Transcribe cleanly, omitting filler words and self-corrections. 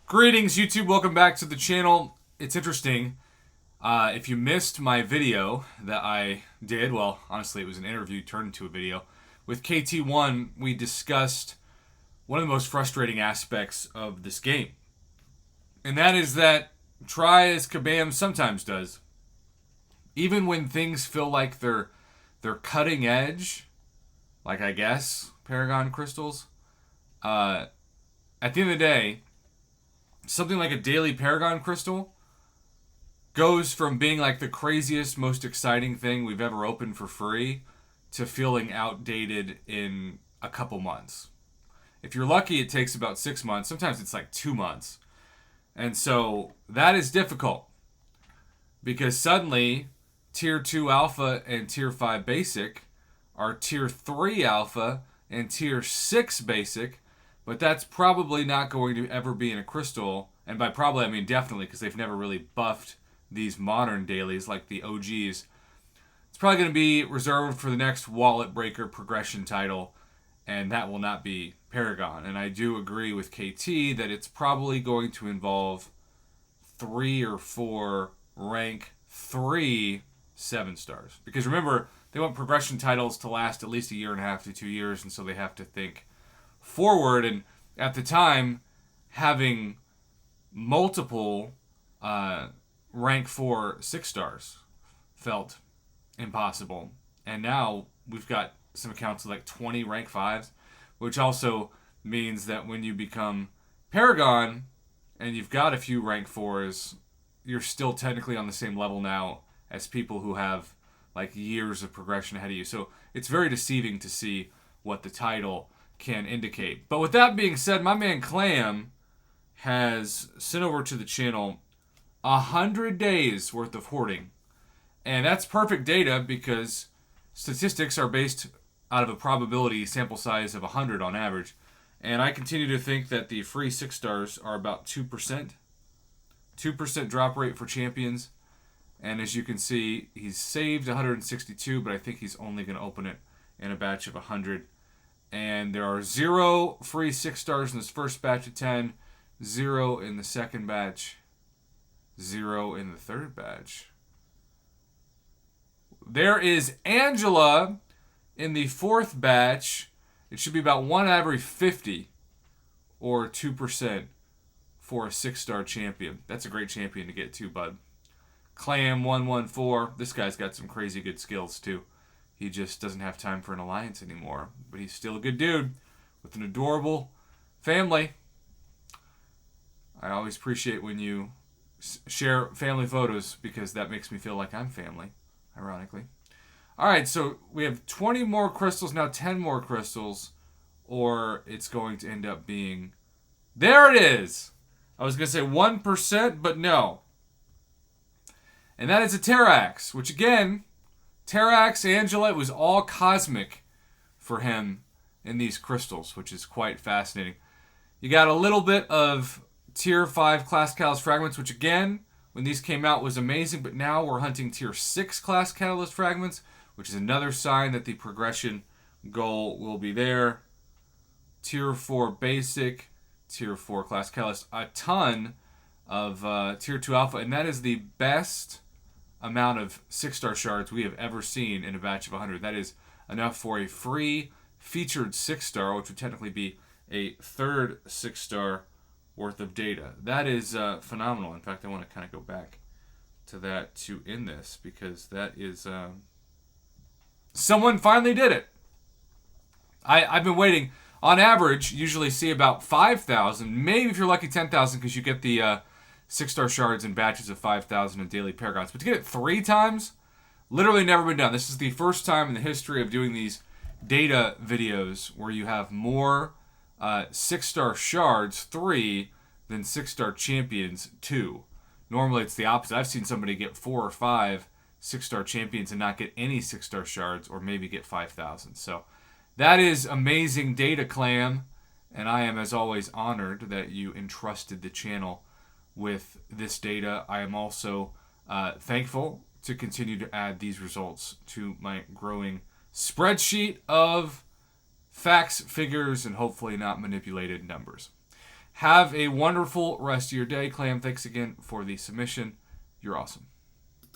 Greetings, YouTube. Welcome back to the channel. It's interesting. If you missed my video that I did, well, honestly, it was an interview turned into a video. With KT1, we discussed one of the most frustrating aspects of this game. And that is that try as Kabam sometimes does. Even when things feel like they're cutting edge, like I guess Paragon crystals, at the end of the day, something like a daily Paragon crystal goes from being like the craziest, most exciting thing we've ever opened for free to feeling outdated in a couple months. If you're lucky, it takes about 6 months. Sometimes it's like 2 months. And so that is difficult because suddenly Tier 2 Alpha and Tier 5 Basic are Tier 3 Alpha and Tier 6 Basic, but that's probably not going to ever be in a crystal. And by probably, I mean definitely, because they've never really buffed these modern dailies like the OGs. It's probably going to be reserved for the next Wallet Breaker progression title, and that will not be Paragon. And I do agree with KT that it's probably going to involve 3 or 4 rank 3 7 stars. Because remember, they want progression titles to last at least 1.5 to 2 years, and so they have to think forward. And at the time, having multiple rank 4 6 stars felt impossible. And now we've got some accounts with like 20 rank 5s, which also means that when you become Paragon and you've got a few rank 4s, you're still technically on the same level now as people who have like years of progression ahead of you. So it's very deceiving to see what the title can indicate. But with that being said, my man Clam has sent over to the channel 100 days worth of hoarding. And that's perfect data because statistics are based out of a probability sample size of 100 on average. And I continue to think that the free 6 stars are about 2%. 2% drop rate for champions. And as you can see, he's saved 162, but I think he's only going to open it in a batch of 100. And there are 0 free 6 stars in this first batch of 10, 0 in the second batch, 0 in the third batch. There is Angela in the fourth batch. It should be about 1 out of every 50 or 2% for a 6-star champion. That's a great champion to get too, bud. Clam 114. This guy's got some crazy good skills too. He just doesn't have time for an alliance anymore. But he's still a good dude with an adorable family. I always appreciate when you share family photos because that makes me feel like I'm family, ironically. All right, so we have 20 more crystals, now 10 more crystals, or it's going to end up being... There it is! I was going to say 1%, but no. And that is a Terrax, which again, Terrax, Angela, it was all cosmic for him in these crystals, which is quite fascinating. You got a little bit of Tier 5 Class Catalyst Fragments, which again, when these came out was amazing, but now we're hunting Tier 6 Class Catalyst Fragments, which is another sign that the progression goal will be there. Tier 4 Basic, Tier 4 Class Catalyst, a ton of Tier 2 Alpha, and that is the best amount of 6-star shards we have ever seen in a batch of 100. That is enough for a free featured 6-star, which would technically be a third 6-star worth of data. That is phenomenal. In fact, I want to kind of go back to that to end this because that is... someone finally did it. I've been waiting. On average, usually see about 5,000, maybe if you're lucky 10,000 because you get the 6-star shards in batches of 5,000 in daily Paragons. But to get it 3 times, literally never been done. This is the first time in the history of doing these data videos where you have more 6-star shards, 3, than 6-star champions, 2. Normally it's the opposite. I've seen somebody get 4 or 5 6-star champions and not get any 6-star shards, or maybe get 5,000. So that is amazing data, Clam. And I am, as always, honored that you entrusted the channel with this data. I am also thankful to continue to add these results to my growing spreadsheet of facts, figures, and hopefully not manipulated numbers. Have a wonderful rest of your day, Clam. Thanks again for the submission. You're awesome.